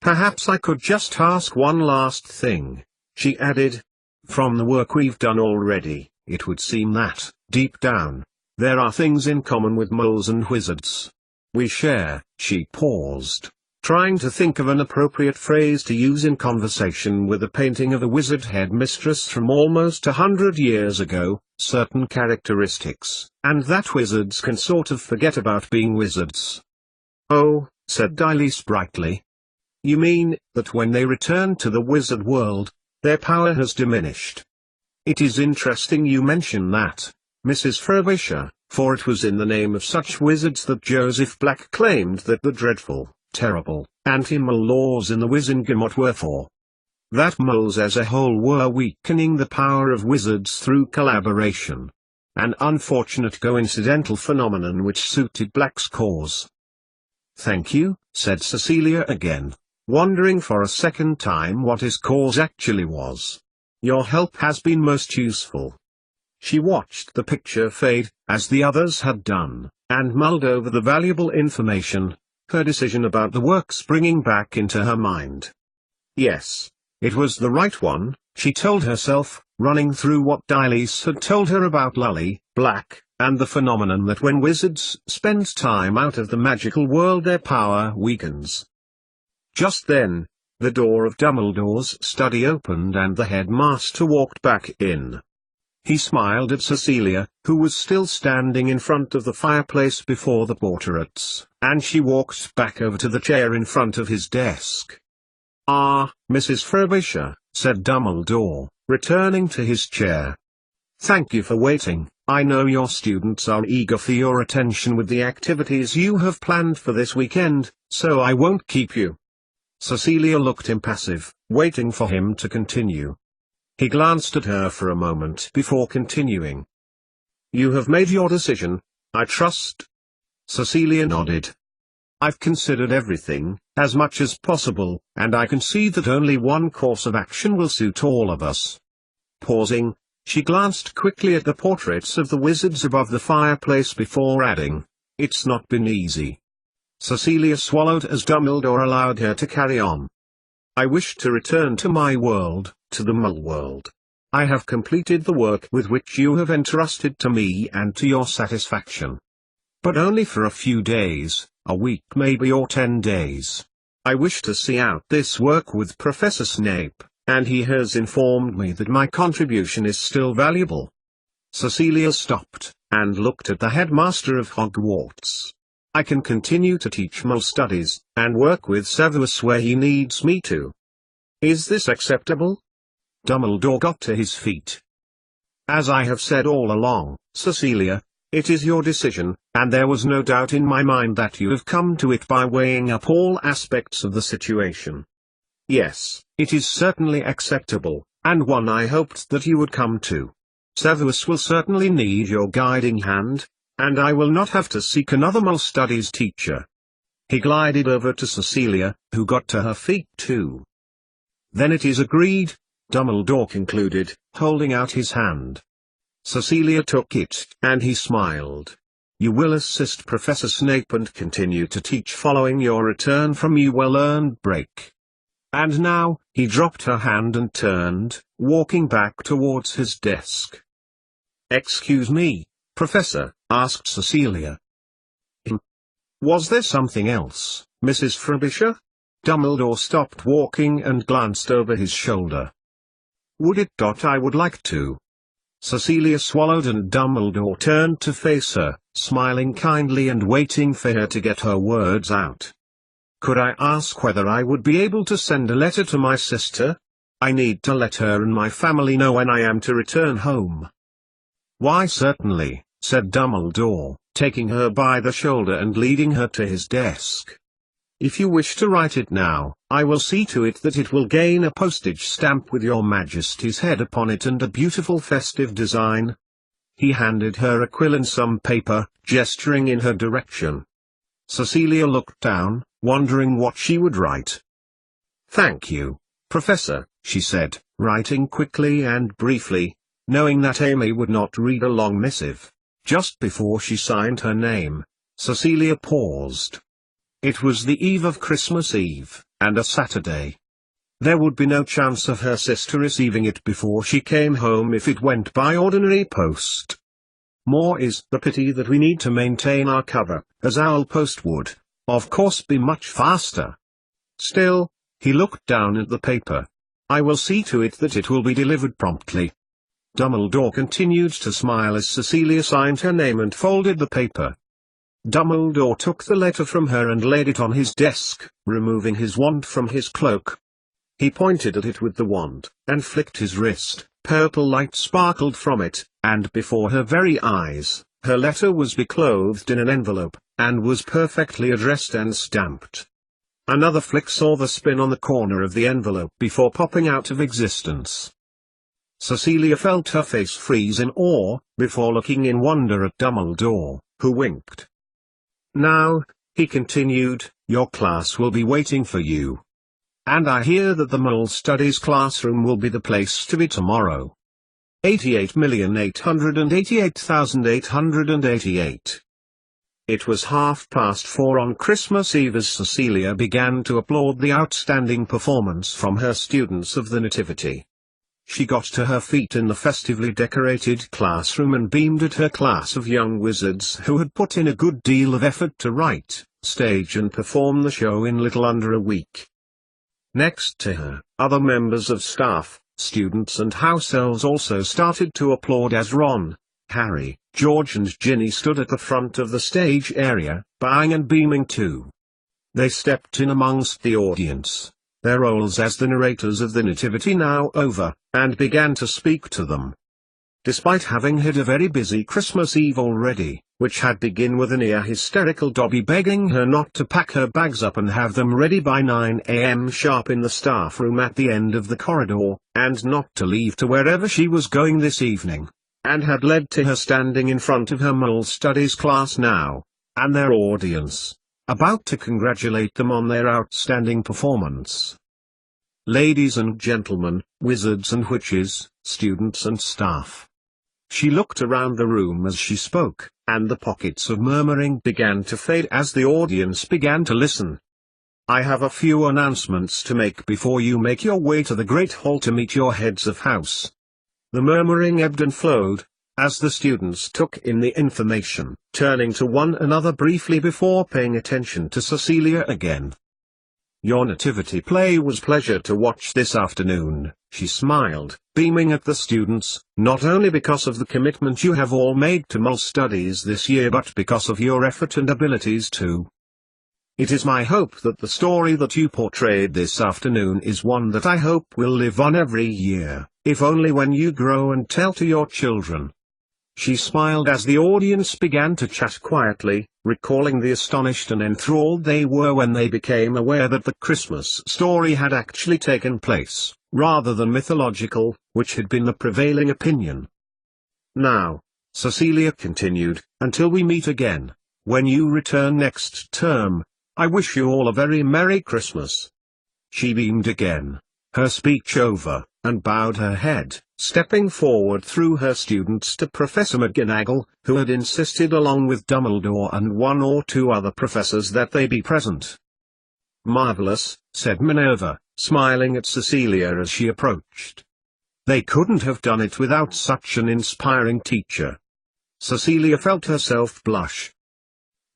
Perhaps I could just ask one last thing, she added. From the work we've done already, it would seem that, deep down, there are things in common with moles and wizards. We share. She paused, trying to think of an appropriate phrase to use in conversation with a painting of a wizard headmistress from almost 100 years ago, certain characteristics, and that wizards can sort of forget about being wizards. Oh, said Dalys brightly. You mean, that when they return to the wizard world, their power has diminished. It is interesting you mention that, Mrs. Frobisher, for it was in the name of such wizards that Joseph Black claimed that the dreadful, terrible, anti-mole laws in the Wizengamot were for. That moles as a whole were weakening the power of wizards through collaboration. An unfortunate coincidental phenomenon which suited Black's cause. Thank you, said Cecilia again, wondering for a second time what his cause actually was. Your help has been most useful. She watched the picture fade, as the others had done, and mulled over the valuable information, her decision about the work springing back into her mind. Yes, it was the right one, she told herself, running through what Dalys had told her about Lully, Black, and the phenomenon that when wizards spend time out of the magical world their power weakens. Just then, the door of Dumbledore's study opened and the headmaster walked back in. He smiled at Cecilia, who was still standing in front of the fireplace before the portraits, and she walked back over to the chair in front of his desk. Ah, Mrs. Frobisher, said Dumbledore, returning to his chair. Thank you for waiting. I know your students are eager for your attention with the activities you have planned for this weekend, so I won't keep you. Cecilia looked impassive, waiting for him to continue. He glanced at her for a moment before continuing. You have made your decision, I trust? Cecilia nodded. I've considered everything, as much as possible, and I can see that only one course of action will suit all of us. Pausing, she glanced quickly at the portraits of the wizards above the fireplace before adding, It's not been easy. Cecilia swallowed as Dumbledore allowed her to carry on. I wish to return to my world, to the Mole world. I have completed the work with which you have entrusted to me and to your satisfaction. But only for a few days, a week maybe or 10 days. I wish to see out this work with Professor Snape, and he has informed me that my contribution is still valuable. Cecilia stopped, and looked at the headmaster of Hogwarts. I can continue to teach Mole studies, and work with Severus where he needs me to. Is this acceptable? Dumbledore got to his feet. As I have said all along, Cecilia, it is your decision, and there was no doubt in my mind that you have come to it by weighing up all aspects of the situation. Yes, it is certainly acceptable, and one I hoped that you would come to. Severus will certainly need your guiding hand, and I will not have to seek another Mole Studies teacher. He glided over to Cecilia, who got to her feet too. Then it is agreed, Dumbledore concluded, holding out his hand. Cecilia took it, and he smiled. You will assist Professor Snape and continue to teach following your return from your well-earned break. And now, he dropped her hand and turned, walking back towards his desk. Excuse me, Professor, asked Cecilia. Was there something else, Mrs. Frobisher? Dumbledore stopped walking and glanced over his shoulder. Would it? I would like to. Cecilia swallowed and Dumbledore turned to face her, smiling kindly and waiting for her to get her words out. Could I ask whether I would be able to send a letter to my sister? I need to let her and my family know when I am to return home. Why certainly, said Dumbledore, taking her by the shoulder and leading her to his desk. If you wish to write it now, I will see to it that it will gain a postage stamp with your Majesty's head upon it and a beautiful festive design. He handed her a quill and some paper, gesturing in her direction. Cecilia looked down, wondering what she would write. Thank you, Professor, she said, writing quickly and briefly, knowing that Amy would not read a long missive. Just before she signed her name, Cecilia paused. It was the eve of Christmas Eve, and a Saturday. There would be no chance of her sister receiving it before she came home if it went by ordinary post. More is the pity that we need to maintain our cover, as owl post would, of course, be much faster. Still, he looked down at the paper. I will see to it that it will be delivered promptly. Dumbledore continued to smile as Cecilia signed her name and folded the paper. Dumbledore took the letter from her and laid it on his desk, removing his wand from his cloak. He pointed at it with the wand, and flicked his wrist. Purple light sparkled from it, and before her very eyes, her letter was beclothed in an envelope, and was perfectly addressed and stamped. Another flick saw the spin on the corner of the envelope before popping out of existence. Cecilia felt her face freeze in awe, before looking in wonder at Dumbledore, who winked. Now, he continued, your class will be waiting for you. And I hear that the Mole Studies classroom will be the place to be tomorrow. 88,888,888. It was 4:30 on Christmas Eve as Cecilia began to applaud the outstanding performance from her students of the Nativity. She got to her feet in the festively decorated classroom and beamed at her class of young wizards who had put in a good deal of effort to write, stage and perform the show in little under a week. Next to her, other members of staff, students and house elves also started to applaud as Ron, Harry, George and Ginny stood at the front of the stage area, bowing and beaming too. They stepped in amongst the audience, their roles as the narrators of the Nativity now over, and began to speak to them. Despite having had a very busy Christmas Eve already, which had begun with a near-hysterical Dobby begging her not to pack her bags up and have them ready by 9 a.m. sharp in the staff room at the end of the corridor, and not to leave to wherever she was going this evening, and had led to her standing in front of her Mole Studies class now, and their audience, about to congratulate them on their outstanding performance. Ladies and gentlemen, wizards and witches, students and staff. She looked around the room as she spoke, and the pockets of murmuring began to fade as the audience began to listen. I have a few announcements to make before you make your way to the Great Hall to meet your heads of house. The murmuring ebbed and flowed, as the students took in the information, turning to one another briefly before paying attention to Cecilia again. Your Nativity play was pleasure to watch this afternoon, she smiled, beaming at the students, not only because of the commitment you have all made to Mole Studies this year but because of your effort and abilities too. It is my hope that the story that you portrayed this afternoon is one that I hope will live on every year, if only when you grow and tell to your children. She smiled as the audience began to chat quietly, recalling the astonished and enthralled they were when they became aware that the Christmas story had actually taken place, rather than mythological, which had been the prevailing opinion. Now, Cecilia continued, until we meet again, when you return next term, I wish you all a very Merry Christmas. She beamed again. her speech over, and bowed her head, stepping forward through her students to Professor McGonagall, who had insisted along with Dumbledore and one or two other professors that they be present. "Marvelous," said Minerva, smiling at Cecilia as she approached. "They couldn't have done it without such an inspiring teacher." Cecilia felt herself blush.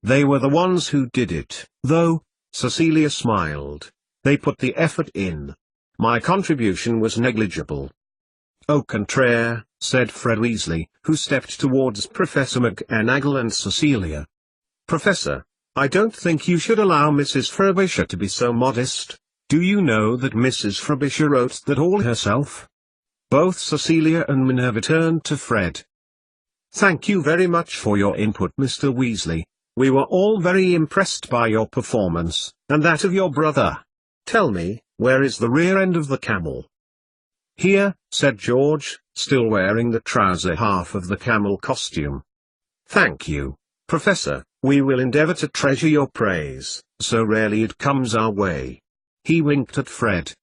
"They were the ones who did it, though," Cecilia smiled. "They put the effort in. My contribution was negligible." "Au contraire," said Fred Weasley, who stepped towards Professor McGonagall and Cecilia. "Professor, I don't think you should allow Mrs. Frobisher to be so modest. Do you know that Mrs. Frobisher wrote that all herself?" Both Cecilia and Minerva turned to Fred. "Thank you very much for your input, Mr. Weasley. We were all very impressed by your performance, and that of your brother. Tell me, where is the rear end of the camel?" "Here," said George, still wearing the trouser half of the camel costume. "Thank you, Professor, we will endeavor to treasure your praise, so rarely it comes our way." He winked at Fred.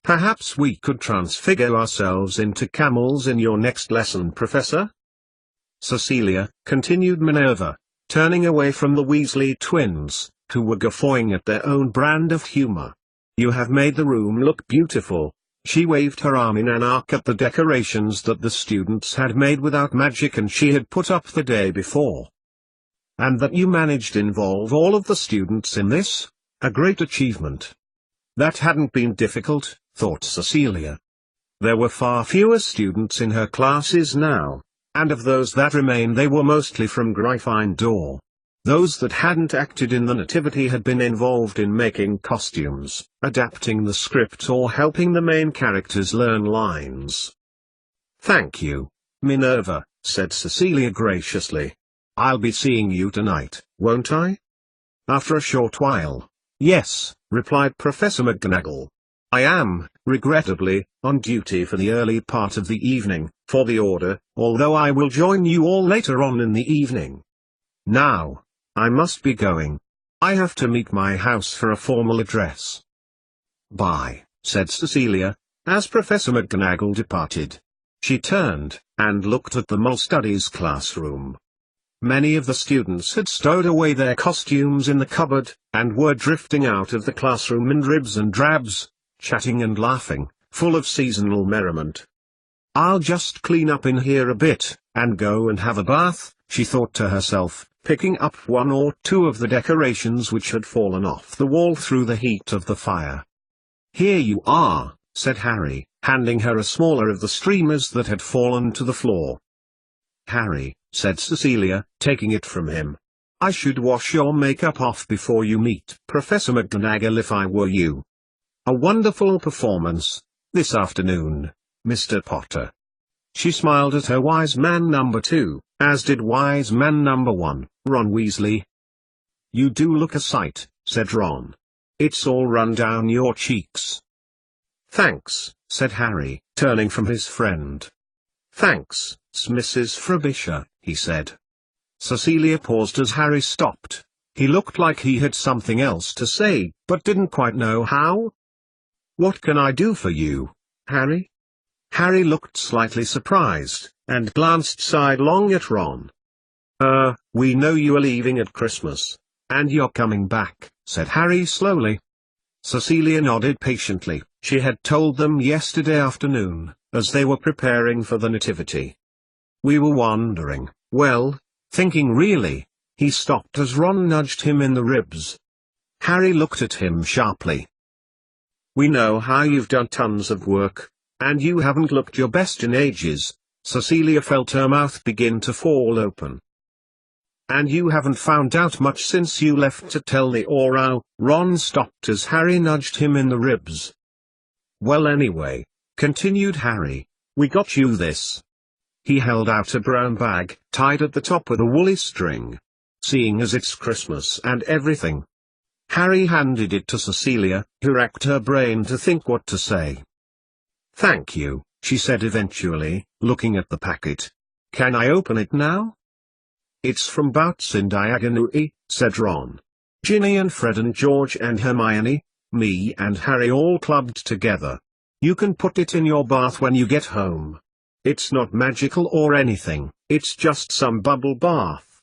"Perhaps we could transfigure ourselves into camels in your next lesson, Professor?" "Cecilia," continued Minerva, turning away from the Weasley twins, who were guffawing at their own brand of humor. "You have made the room look beautiful." She waved her arm in an arc at the decorations that the students had made without magic and she had put up the day before. "And that you managed to involve all of the students in this? A great achievement." That hadn't been difficult, thought Cecilia. There were far fewer students in her classes now, and of those that remained they were mostly from Gryffindor. Those that hadn't acted in the Nativity had been involved in making costumes, adapting the script or helping the main characters learn lines. "Thank you, Minerva," said Cecilia graciously. "I'll be seeing you tonight, won't I?" After a short while. "Yes," replied Professor McGonagall. "I am, regrettably, on duty for the early part of the evening, for the Order, although I will join you all later on in the evening. Now, I must be going. I have to meet my house for a formal address." "Bye," said Cecilia, as Professor McGonagall departed. She turned, and looked at the Mole Studies classroom. Many of the students had stowed away their costumes in the cupboard, and were drifting out of the classroom in dribs and drabs, chatting and laughing, full of seasonal merriment. "I'll just clean up in here a bit, and go and have a bath," she thought to herself, picking up one or two of the decorations which had fallen off the wall through the heat of the fire. "Here you are," said Harry, handing her a smaller of the streamers that had fallen to the floor. "Harry," said Cecilia, taking it from him, "I should wash your makeup off before you meet Professor McGonagall if I were you. A wonderful performance, this afternoon, Mr. Potter." She smiled at her wise man number 2, as did wise man number 1, Ron Weasley. "You do look a sight," said Ron. "It's all run down your cheeks." "Thanks," said Harry, turning from his friend. "Thanks, Mrs. Frobisher," he said. Cecilia paused as Harry stopped. He looked like he had something else to say, but didn't quite know how. "What can I do for you, Harry?" Harry looked slightly surprised, and glanced sidelong at Ron. We know you are leaving at Christmas, and you're coming back," said Harry slowly. Cecilia nodded patiently. She had told them yesterday afternoon, as they were preparing for the Nativity. "We were wondering, well, thinking really." He stopped as Ron nudged him in the ribs. Harry looked at him sharply. "We know how you've done tons of work, and you haven't looked your best in ages." Cecilia felt her mouth begin to fall open. "And you haven't found out much since you left to tell the Auror." Ron stopped as Harry nudged him in the ribs. "Well anyway," continued Harry, "we got you this." He held out a brown bag, tied at the top with a woolly string. "Seeing as it's Christmas and everything." Harry handed it to Cecilia, who racked her brain to think what to say. "Thank you," she said eventually, looking at the packet. "Can I open it now?" "It's from Bouts in Diagonui," said Ron. "Ginny and Fred and George and Hermione, me and Harry all clubbed together. You can put it in your bath when you get home. It's not magical or anything, it's just some bubble bath.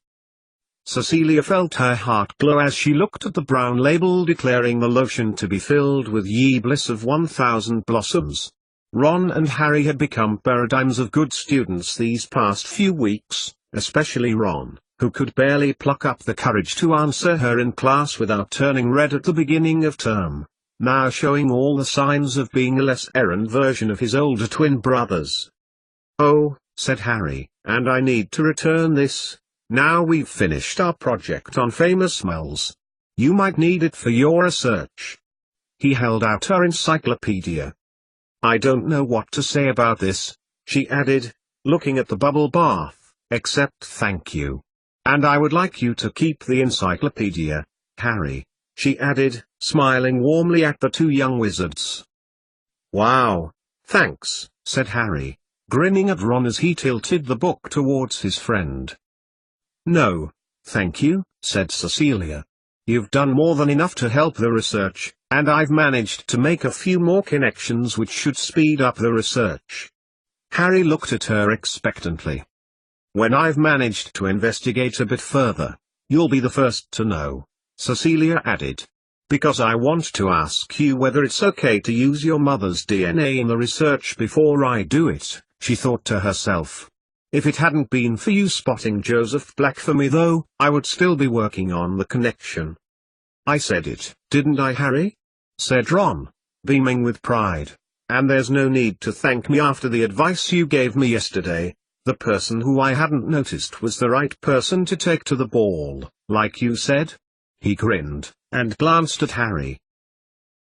Cecilia felt her heart glow as she looked at the brown label declaring the lotion to be filled with ye bliss of 1000 blossoms. Ron and Harry had become paradigms of good students these past few weeks, especially Ron, who could barely pluck up the courage to answer her in class without turning red at the beginning of term, now showing all the signs of being a less errant version of his older twin brothers. "Oh," said Harry, "and I need to return this. Now we've finished our project on famous smells. You might need it for your research." He held out her encyclopedia. "I don't know what to say about this," she added, looking at the bubble bath, "except thank you. And I would like you to keep the encyclopedia, Harry," she added, smiling warmly at the two young wizards. "Wow, thanks," said Harry, grinning at Ron as he tilted the book towards his friend. "No, thank you," said Cecilia. "You've done more than enough to help the research, and I've managed to make a few more connections which should speed up the research." Harry looked at her expectantly. "When I've managed to investigate a bit further, you'll be the first to know," Cecilia added. "Because I want to ask you whether it's okay to use your mother's DNA in the research before I do it," she thought to herself. "If it hadn't been for you spotting Joseph Black for me though, I would still be working on the connection." "I said it, didn't I, Harry?" said Ron, beaming with pride. "And there's no need to thank me after the advice you gave me yesterday. The person who I hadn't noticed was the right person to take to the ball, like you said." He grinned, and glanced at Harry,